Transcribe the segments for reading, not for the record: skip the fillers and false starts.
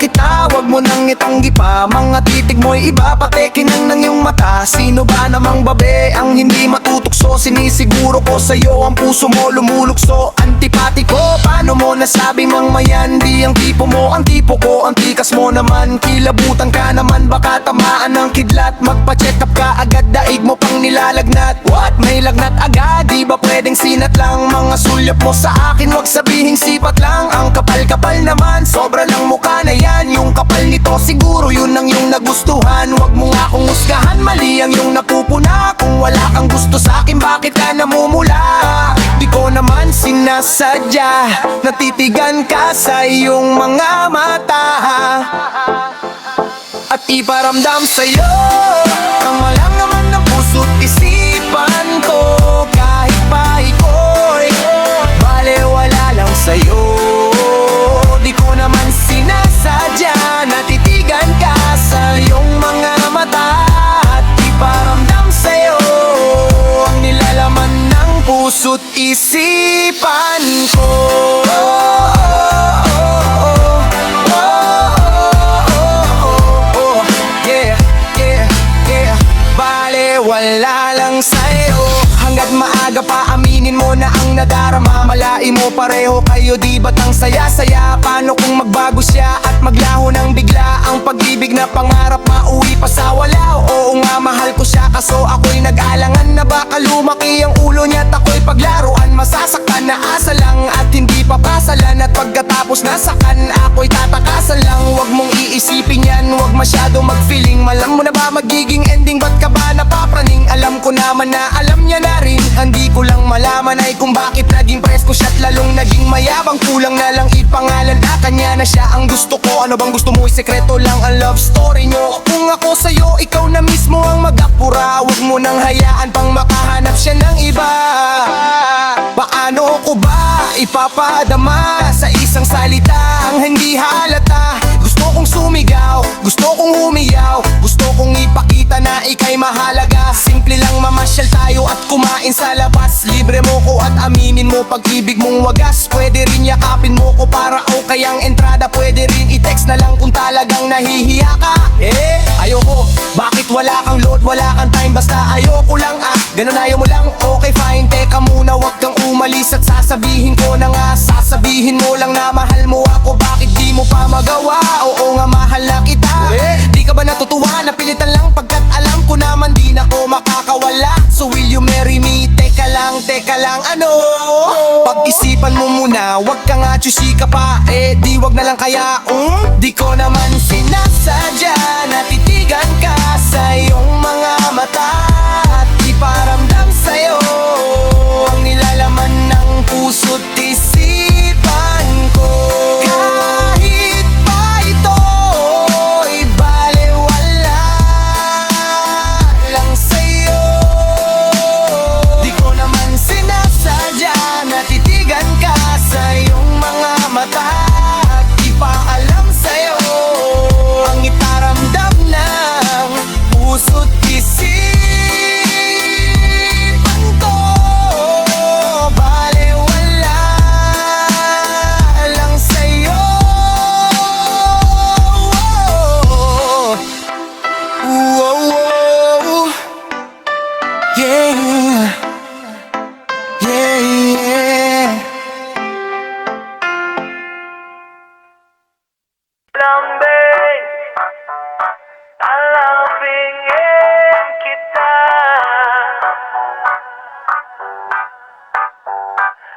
kita, wag mo nang itanggi pa. Mga titig mo'y iba, pati kinang ng iyong mata. Sino ba namang babe ang hindi matutukso? Sinisiguro ko sa'yo ang puso mo lumulukso. Antipati ko, paano mo nasabing mang mayan? Di ang tipo mo, ang tipo ko, ang tikas mo naman. Kilabutan ka naman, baka tamaan ng kidlat. Magpa-check up ka agad, daig mo pang nilalagnat. What? May lagnat agad? Di ba pwedeng sinat lang? Mga sulyap mo sa akin, wag sabihing sipat lang. Ang kapal-kapal naman, sobra lang mukha na yan. Yung kapal nito, siguro yun ang yung nagustuhan. Wag mo nga akong husgahan, mali ang yung napupuna. Kung wala kang gusto sa akin, bakit ka namumula? Di ko naman sinasadya, natitigan ka sa iyong mga mata. At iparamdam sa'yo ang walang naman ng puso't isipan ko. Kahit pa iko'y balewala lang sa'yo. Di ko naman sinasadya, natitigan ka sa iyong mga mata. At iparamdam sa'yo ang nilalaman ng puso't isipan ko. Wala lang sa'yo. Hanggat maaga pa, aminin mo na ang nadarama. Malai mo pareho kayo, di ba't ang saya-saya? Paano kung magbago siya at maglaho ng bigla? Ang pag-ibig na pangarap, mauwi pa sa wala. Oo nga, mahal ko siya, kaso ako'y nag-alangan na baka lumaki ang ulo niya at ako'y paglaruan. Masasaktan na asa lang at hindi papasalan. At pagkatapos nasakan, ako'y tatakasan lang. Huwag mong iisipin yan, huwag masyado mag-feeling. Malam mo na ba magiging ending? Ba't ka ba napapraning? Alam ko naman na alam niya na rin. Hindi ko lang malaman ay kung bakit naging presko siya't lalong naging mayabang. Kulang na lang ipangalan na kanya na siya ang gusto ko. Ano bang gusto mo? Sekreto lang ang love story nyo. Kung ako sa'yo, ikaw na mismo ang mag-apura. Huwag mo nang hayaan pang makahanap siya ng iba. Paano ko ba ipapadama sa isang salita ang hindi halata? Gusto kong sumigaw, gusto kong humiyaw, gusto kong ipakita na ika'y mahalaga. Simple lang mamasyal tayo at kumain sa labas. Libre mo ko at aminin mo pag-ibig mong wagas. Pwede rin yakapin mo ko para okay ang entrada. Pwede rin i-text na lang kung talagang nahihiya ka. Ayoko, bakit wala kang load, wala kang time, basta ayoko lang ganun ayaw mo lang, okay fine. Teka muna, wag kang umalis at sasabihin ko na nga. Sasabihin mo lang na mahal mo ako, bakit di mo pa magawa? Oo nga, mahal na kita. Di ka ba natutuwa? Napilitan lang pagkat alam ko naman di na ko makakawala. So will you marry me? Teka lang, ano? Pag-isipan mo muna, wag ka nga chusika pa. Di wag na lang kaya di ko naman sinasadya, natitigan ka sa iyong mga mata. At iparamdam sa'yo ang nilalaman ng puso't isipan ko. Kahit pa ito'y balewala lang sa'yo. Di ko naman sinasadya, natitigan ka sa iyong mga mata. At ipaalam sa'yo ang iparamdam ng puso't isipan ko. Balewala lang sa'yo. Yeah, yeah. Lambing, alambingin kita.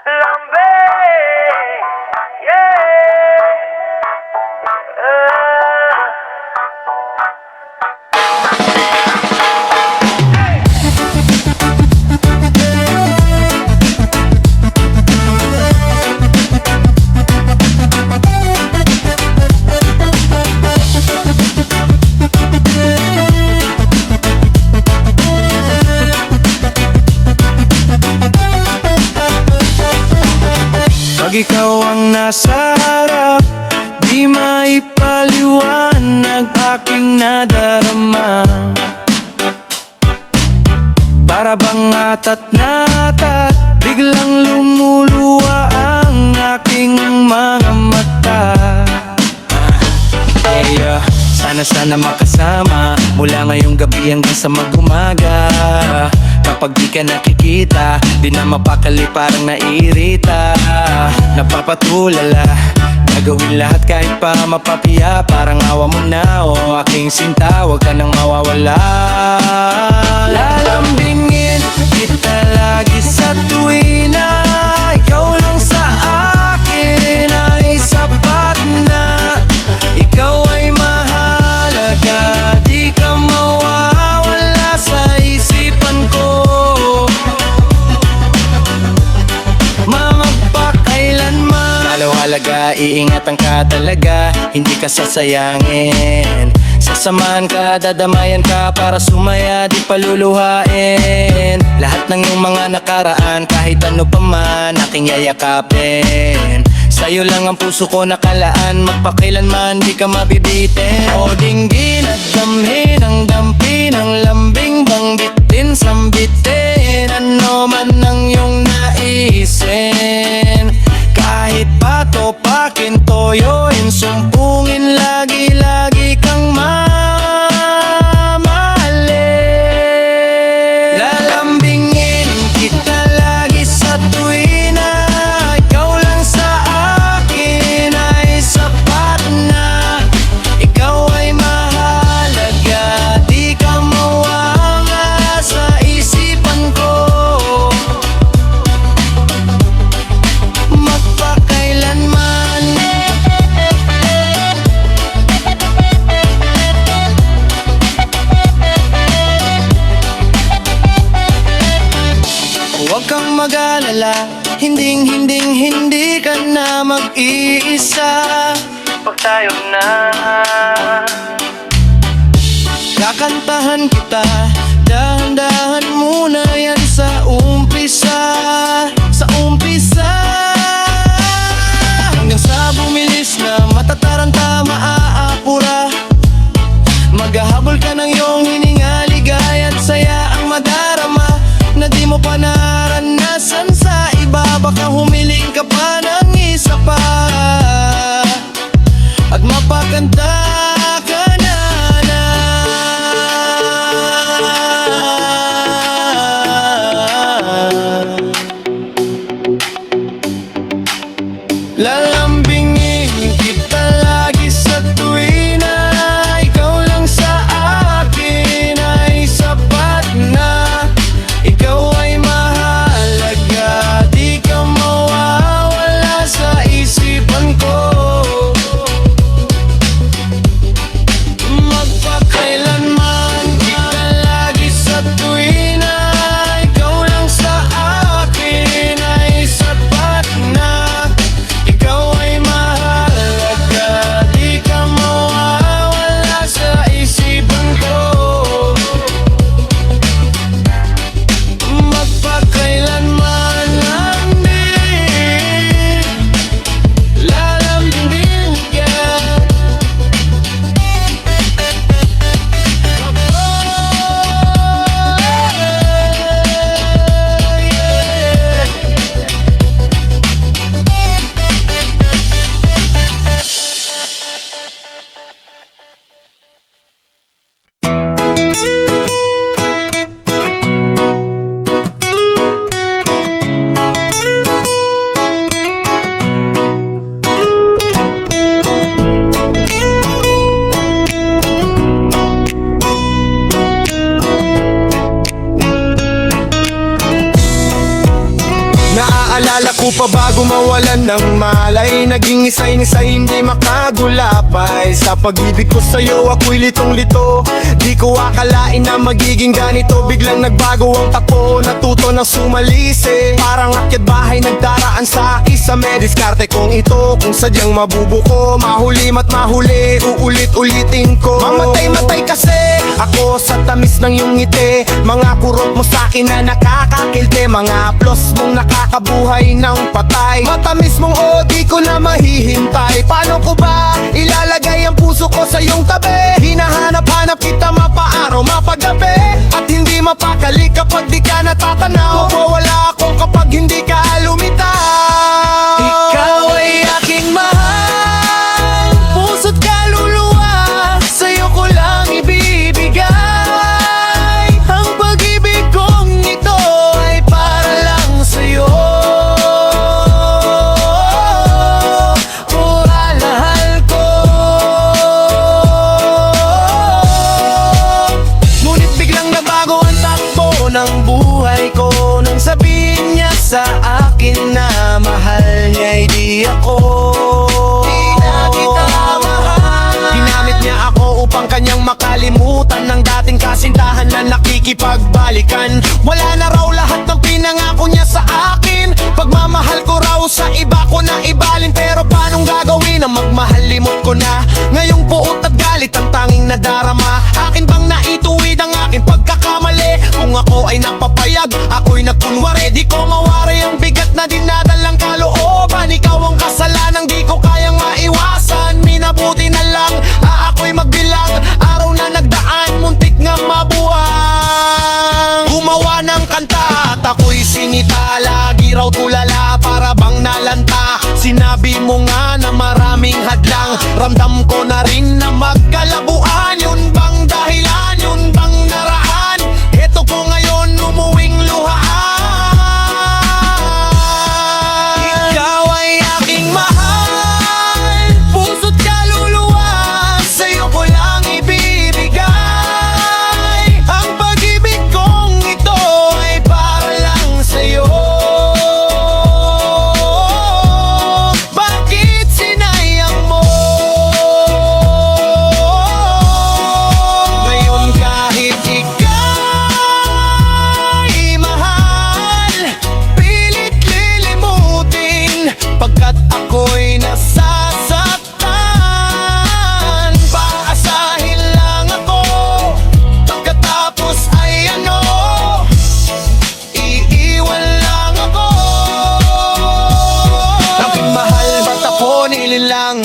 Lambing, yeah. Pag ikaw ang nasa harap, di maipaliwanag aking nadarama. Para bang atat na atat, biglang lumuluwa ang aking mga mata. na sana makasama mula ngayong gabi hanggang sa mag-umaga. Kapag di ka nakikita, di na mapakali parang naiirita. Napapatulala, gagawin lahat kahit pa mapapiya. Parang awa mo na, o aking sinta, wag ka nang mawawala. Lalambingin kita lagi sa tuwin na ikaw lang sa akin ay sapat na. Ikaw ay mahalaga, di ka mawawala sa isipan ko. Magpakailanman lalo halaga, iingatan ka talaga, hindi ka sasayangin. Sasamahan ka, dadamayan ka para sumaya, di paluluhain. Lahat ng iyong mga nakaraan, kahit ano pa man, aking yayakapin. Sa'yo lang ang puso ko nakalaan, magpakailanman di ka mabibitin. O dinggin at damhin ang dampi ng lambing, banggitin, sambitin, ano man ang iyong naisin. Kahit patopakin, toyoin, sumpungin, lagi-lagi kang mamahalin. Lalambingin kita lagi sa tuwin na ikaw lang sa akin ay sapat na. Ikaw ay mahalaga, di ka mawawala sa isipan ko. Magpakailanman huwag kang mag-alala, hindi ka na mag-iisa. Pag tayo na Kakantahan kita, dahan-dahan muna yan sa umpisa. Sa umpisa hanggang sa bumilis na matataranta, maaapura. Maghahabol ka ng iyong hininga, ligaya at saya ang madarama na di mo pa naranasan sa iba. Baka humiling ka pa ng isa pa at mapaganda ka na. Lalambingin kita lagi sa tuwin na ikaw lang sa akin ay sapat na. Ikaw ay mahalaga, di ka mawawala sa isipan ko. Magpakailanman kita lagi sa tuwin na ikaw lang sa akin ay sapat na. Ikaw ay mahalaga, di ka mawawala sa isipan ko. Magpakailanman lalambing ka. Naaalala ko pa bago mawalan ng malay, naging isay-nisay hindi makagulapay. Sa pag-ibig ko sa'yo ako'y litong-lito, di ko akalain na magiging ganito. Biglang nagbago ang takbo, natuto ng sumalisi. Parang akyat bahay nagdaraan sa isa, may diskarte kong ito. Kung sadyang mabubuko, mahuli mat mahuli, uulit-ulitin ko. Mamatay-matay kasi ako sa tamis ng iyong ngiti, mga kurot mo sa'kin na nakakakilte, mga plus mong nakakabuhay ng patay. Matamis mong di ko na mahihintay. Paano ko ba ilalagay ang puso ko sa iyong tabi? Hinahanap-hanap kita mapaaraw, mapagabi, at hindi mapakali kapag di ka natatanaw. Mawawala ako kapag hindi ka lumitaw. Ikaw ay aking mahal, puso't kaluluwa, sa'yo ko ng buhay ko nang sabihin niya sa akin na mahal niya di ako. Di na kita mahal. Ginamit niya ako upang kanyang makalimutan ng dating kasintahan na nakikipagbalikan. Wala na raw lahat ng pinangako niya sa akin. Pagmamahal ko raw sa iba ko na ibalin. Pero paanong gagawin ang magmahal, limot ko na. Ngayong puot at galit ang tanging nadarama. Akin bang naituwid ang aking pagkakamali? Kung ako ay napapayag, ako'y nagkunwari. Di ko mawari ang bigat na dinadalang kalooban. Ikaw ang kasalanang di ko kayang maiwasan. Minabuti na lang, ako'y magbilang. Araw na nagdaan, muntik nga mabuwang. Gumawa ng kanta at ako'y sinita. Lagi raw tulala, para bang nalanta. Sinabi mo nga na maraming hadlang. Ramdam ko na rin na magkalabuan. Yun bang dahilan, yun bang naraan? Eto ko ngayon umuwing luhaan. Ikaw ay aking mahal, puso't kaluluwa, sa'yo ko lang ibibigay. Ang pag-ibig kong ito ay para lang sa'yo. Bakit sinayang mo? Ngayon kahit ika'y mahal, pilit lilimutin pagkat ako'y nasasaktan. Paasahin lang ako, pagkatapos ay ano, iiwan lang ako. Aking mahal, ba't ako nililang?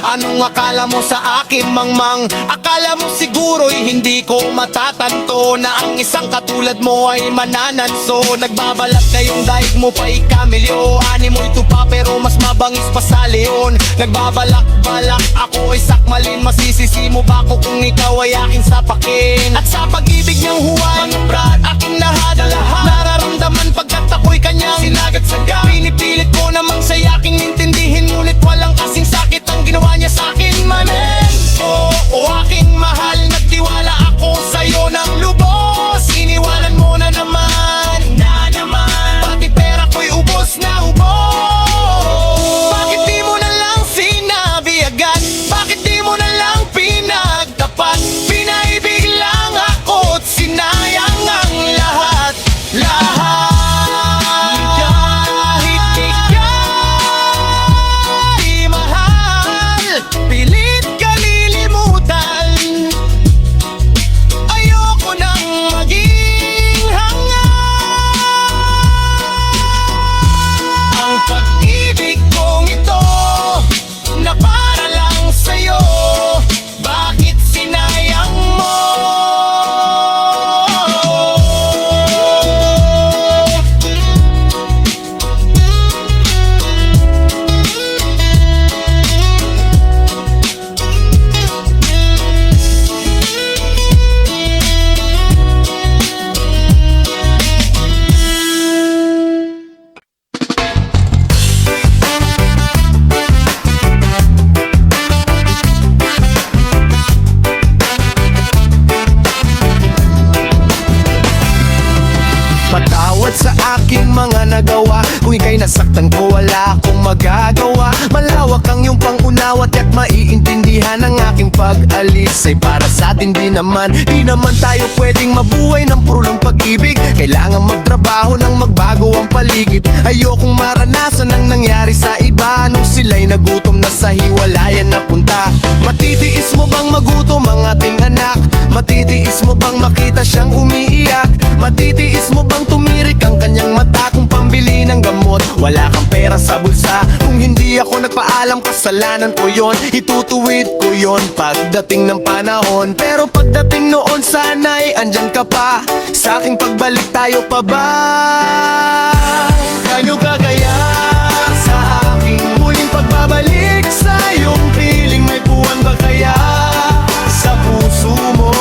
Anong akala mo sa akin, mangmang? Akala mo siguro'y hindi ko matatanto na ang isang katulad mo ay manananso. Nagbabalat na yung daig mo pa'y kamilyo. Ani mo'y tupa pero mas mabangis pa sa leon. Nagbabalak-balak ako ay sakmalin. Masisisi mo ba ko kung ikaw ay aking sapakin? At sa pag-ibig niyang huwan, brad, aking lahat nararamdaman pagkat ako'y kanyang sinagat-saga. Pinipilit ko namang sa'y aking intindihin, ngunit walang kasing sakit ang ginawa niya sa'kin, manen. Oo, aking mahal, nagtiwala ako sa'yo ng lubos. Iniwanan mo na naman, pati pera ko'y ubos na ubos. Bakit di mo na lang sinabi agad? Bakit di mo na lang pinagtapat? Pinaibig lang ako at sinayang ang lahat. Kahit ika'y mahal, pilit ka lilimutan. Ayoko nang maging hangal. Ang pag-ibig kong ito na para lang sa'yo, bakit sinayang mo? Patawad sa aking mga nagawa. Kung ika'y nasaktan ko, wala akong magagawa. Malawak ang iyong pangunawa at maiintindihan ang aking pag-alis ay para sa atin din naman. Di naman tayo pwedeng mabuhay ng purong pag-ibig. Kailangan magtrabaho nang magbago ang paligid. Ayokong maranasan ang nangyari sa iba nung sila'y nagutom na sa hiwalayan napunta. Matitiis mo bang magutom ang ating anak? Matitiis mo bang makita siyang umiiyak? Matitiis mo bang tumirik ang kanyang mata kung pambili ng gamot? Wala kang pera sa bulsa. Kung hindi ako nagpaalam, kasalanan ko yon. Itutuwid ko yon pagdating ng panahon. Pero pagdating noon, sana'y andyan ka pa. Sa aking pagbalik, tayo pa ba? Tayo kagaya sa aking muling pagbabalik sa iyong piling? May buwan ba kaya sa puso mo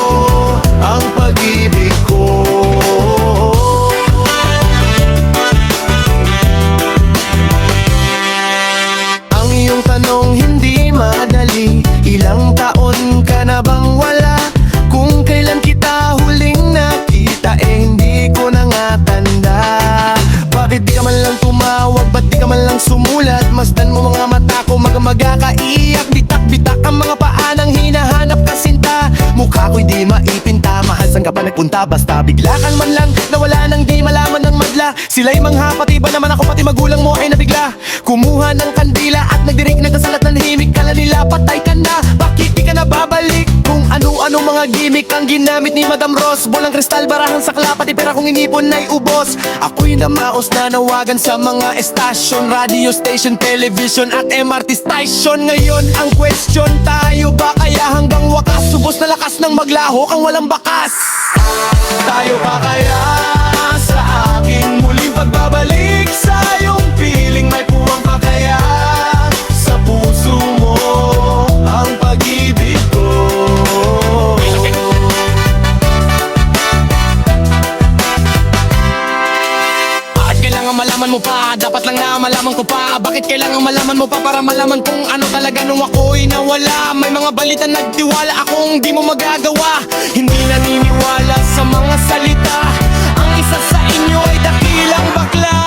ang pag-ibig ko? Ang iyong tanong hindi madali. Ilang taon ka na bang wala? Kung kailan kita huling nakita, hindi ko pupunta. Basta bigla kang man lang nawala nang di malaman ng madla. Sila'y mangha, pati ba naman ako, pati magulang mo ay nabigla. Kumuha ng kandila at nagdirik nagkasalat ng himig. Kala nila patay ka na, bakit di ka na babalik? Kung ano-ano mga gimmick ang ginamit ni Madam Ross. Bolang kristal, barahan sakla, pati pera kong inipon ay ubos. Ako'y namaos na nawagan sa mga estasyon, radio station, television at MRT station. Ngayon ang question, tayo ba kaya hanggang wakas? Subos na lakas ng maglaho kang walang bakas. Tayo ba kaya sa aking muling pagbabalik? Sa iyong piling may puwang pa kaya? Sa puso mo ang pag-ibig ko. Bakit kailangan malaman mo pa? Dapat lang na malaman ko pa. Bakit kailangan malaman mo pa? Para malaman kung ano talaga nung ako'y nawala. May mga balita nagtiwala akong di mo magagawa. Hindi naniniwala sa mga salita. Ang isa sa inyo ay dakilang bakla.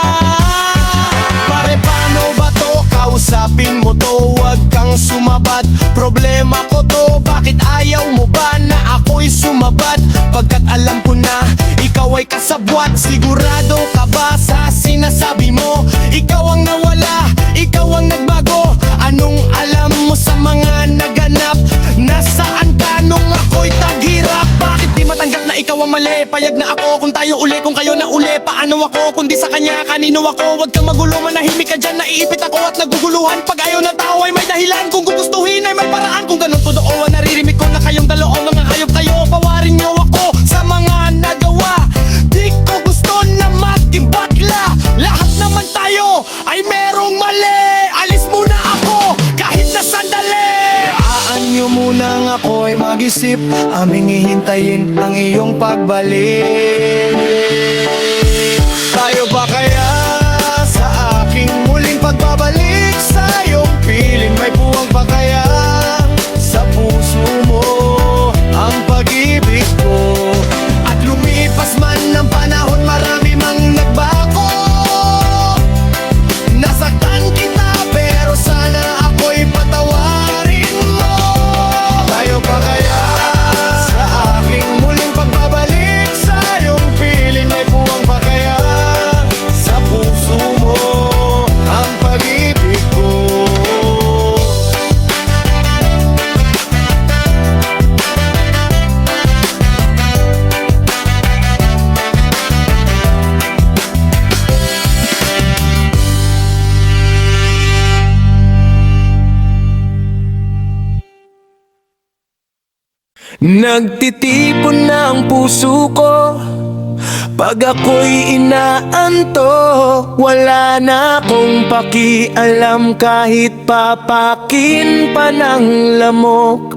Pare, paano ba to? Kausapin mo to, wag kang sumabad. Problema ko to, bakit ayaw mo ba na ako'y sumabad? Pagkat alam ko na ikaw ay kasabwat. Sigurado ka ba sa sinasabi mo? Ikaw ang nawala, ikaw ang nagbago. Anong alam mo sa mga naganap? Nasaan ka nung ako'y taghirap? Bakit di matanggap na ikaw ang mali? Payag na ako kung tayo uli, kung kayo na uli. Paano ako kundi sa kanya, kanino ako? Huwag kang magulo, manahimik ka dyan. Naiipit ako at naguguluhan. Pag ayaw ng tao ay may dahilan. Kung gugustuhin ay may paraan. Kung ganun totoo, naririmik ko na kayong dalawa mga hayop kayo. Pawarin niyo ako sa mga nagawa. Di ko gusto na maging bakla. Lahat naman tayo ay merong mali. Alis muna ako kahit na sandali. Aanyo muna nga ako'y mag-isip. Aming hihintayin ang iyong pagbalik. Tayo ba kaya sa aking muling pagbabalik? Sa iyong piling may puwang pa kaya? Sa puso mo ang pag-ibig ko. At lumipas man ng panahon, marami mang nagbago. Nasaktan kita pero sana ako'y patawarin mo. Tayo pa kaya sa aking muling pagbabalik? Sa iyong piling may puwang pa kaya? Sa puso mo ang pag-ibig ko. Nagtitipon na ang puso ko pag ako'y inaantok. Wala na akong pakialam kahit papakin pa ng lamok.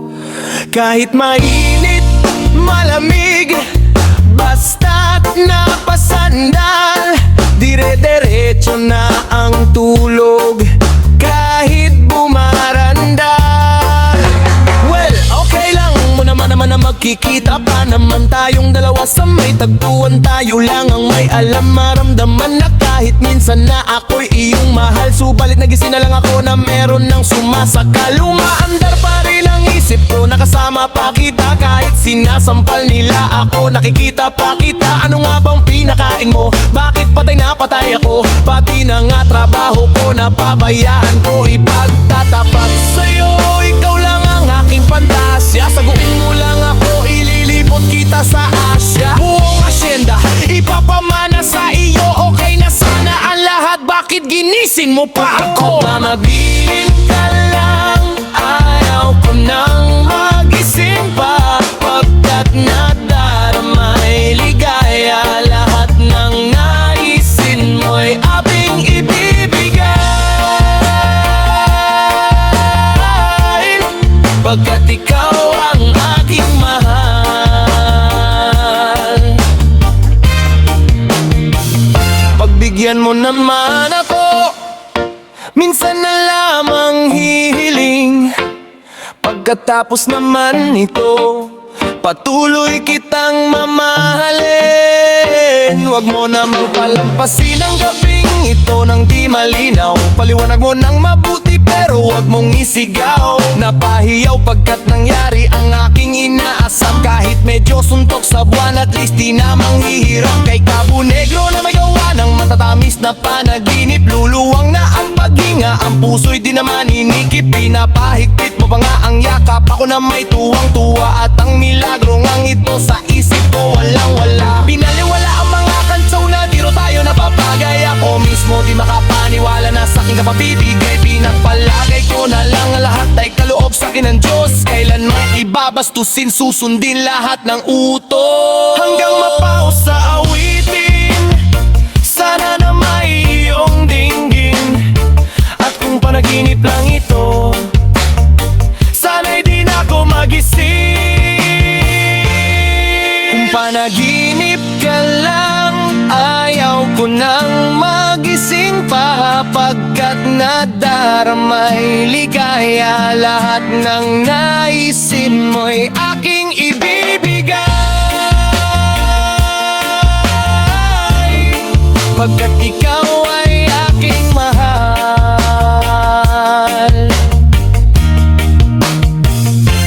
Kahit mainit, malamig, basta't napasandal, dire-diretso na ang tulog kahit bumarandal. Well, okay lang mo naman na magkikita pa naman tayong dalawa sa may tagpuan. Tayo lang ang may alam, maramdaman na kahit minsan na ako'y iyong mahal. Subalit nagising na lang ako na meron ng sumasakal. Umaandar pa rin ang isip ko, nakasama pa kita kahit sinasampal nila ako. Nakikita pa kita, ano nga bang pinakain mo? Bakit patay na patay ako? Pati na nga trabaho ko, napabayaan ko. Ipagtatapat sa'yo, ikaw lang ang aking pantasya. Saguin mo lang ako, ililipot kita sa Asya. Buong asyenda, ipapamana sa iyo. Okay na sana ang lahat, bakit ginising mo pa ako? Mamabilin ka lang, ayaw ko nang magising pa. Pagkat nadaramay ligaya, lahat ng naisin mo'y abing ibibigay. Pagkat ikaw ang aking mahal. Pagbigyan mo naman ako, minsan na lamang hihiling. Pagkatapos naman ito, patuloy kitang mamahalin. Huwag mo namang palampasin ang gabing lang ito ng di malinaw. Paliwanag mo ng mabuti pero wag mong isigaw. Napahiyaw pagkat nangyari ang aking inaasam. Kahit medyo suntok sa buwan, at least di na manghihirap. Kay Cabo Negro na may gawa ng matatamis na panaginip. Luluwang na ang paghinga, ang puso'y di naman inikip. Pinapahigpit mo pa nga ang yakap, ako na may tuwang-tuwa. At ang milagro ngang ito sa isip ko walang-wala. Binaliwala ang mga kantsaw na diro tayo napapagay. Ako mismo di makapaniwala na sa aking kapabibigay. Pinagpalagay ko na lang ang lahat ay kaloob sa akin ng Diyos. Kailan mo ibabastusin, susundin lahat ng utos. Hanggang mapaos sa awitin, sana na may iyong dinggin. At kung panaginip lang ito, sana'y di na ako magising. Kung panaginip ka lang, ayaw ko nang magising pa. Pagkat nadaramay ligaya, lahat ng naisin mo'y aking ibibigay. Pagkat ikaw ay aking mahal.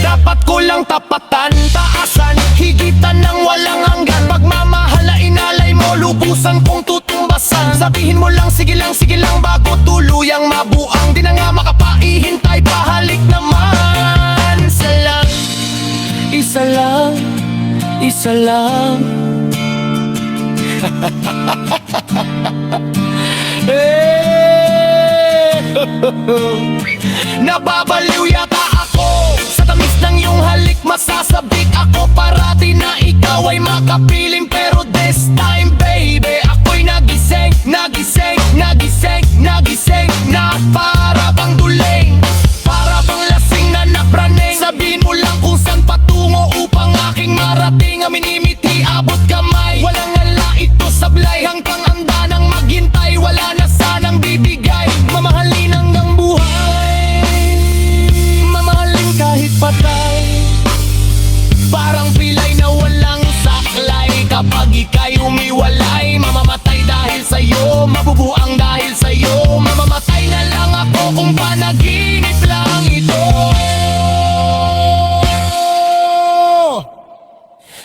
Dapat ko lang tapatan, taasan, higitan ng walang hanggan. Pagmamahal na inalay mo, lubusan kong tutumbasan. Sabihin mo lang, sige lang bago tuluyang mabuang. Di na nga makapaihintay, pahalik naman. Isa lang, isa lang. Nababaliw yata ako sa tamis ng iyong halik. Masasabik ako parati na ikaw ay makapiling. Pero this time baby, ako'y nagising na para bang duling, para bang lasing na napraning. Sabihin mo lang kung saan patungo upang aking marating. Aminimiti, abot kamay, walang ala ito sablay. Hanggang anda nang maghintay, wala na sanang bibigay. Mamahalin hanggang buhay, mamahalin kahit patay. Parang pilay na walang saklay. Kapag ika'y umiwalay, mamamatay dahil sa'yo, mabubuang dahil sa'yo. Mamamatay na lang ako kung panaginip lang ito.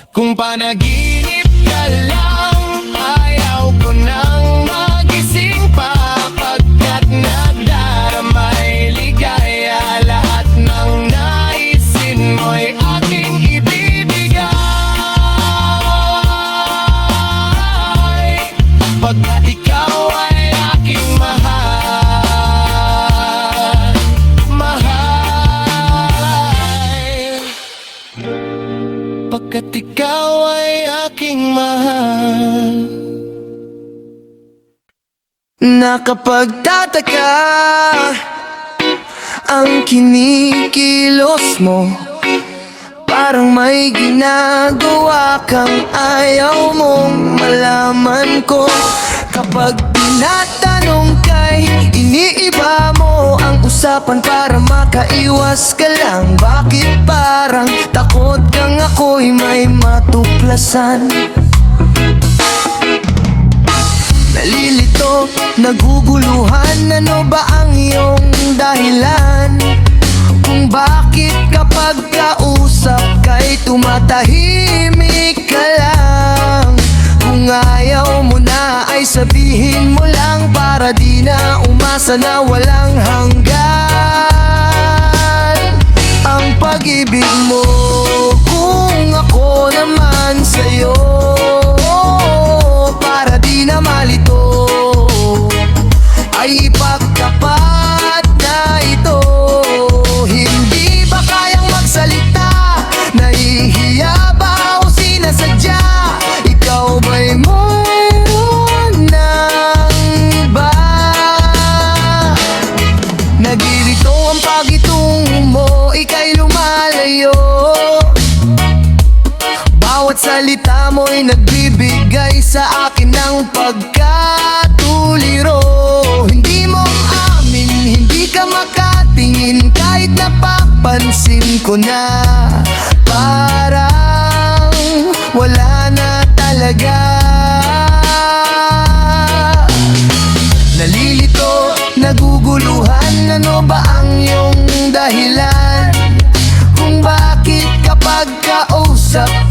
Kung panaginip ka lang, ayaw ko nang magising pa. Pagkat nadaramay ligaya, lahat ng naisin mo'y aking ibibigay. Pagkat ikaw ay aking mahal, mahal. Pagkat ikaw ay aking mahal. Nakapagtataka ang kinikilos mo, parang may ginagawa kang ayaw mong malaman ko. Kapag tinatanong kay iniiba mo ang usapan para makaiwas ka lang. Bakit parang takot kang ako'y may matuklasan? Nalilito, naguguluhan, ano ba ang iyong dahilan? Kung bakit kapag kausap ka'y tumatahimik ka lang? Kung ayaw mo na ay sabihin mo lang, para di na umasa na walang hanggan ang pag-ibig mo. Kung ako naman sa'yo, para di na malito, ay ipagtapat na ito. Hindi ba kayang magsalita? Nahihiya ba o sinasadya? Ikaw ba'y mayroon ng iba? Nagirito ang pagitungo mo, ika'y lumalayo. Bawat salita mo'y nagbibigay sa akin ng pagkatuliro. Hindi mo amin, hindi ka makatingin, kahit napapansin ko na parang wala na talaga.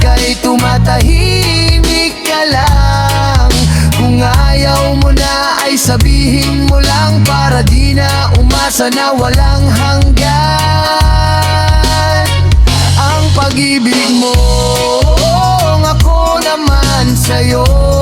ika'y tumatahimik ka lang. Kung ayaw mo na ay sabihin mo lang, para di na umasa na walang hanggan. Ang pag-ibig mo, ako naman sa'yo.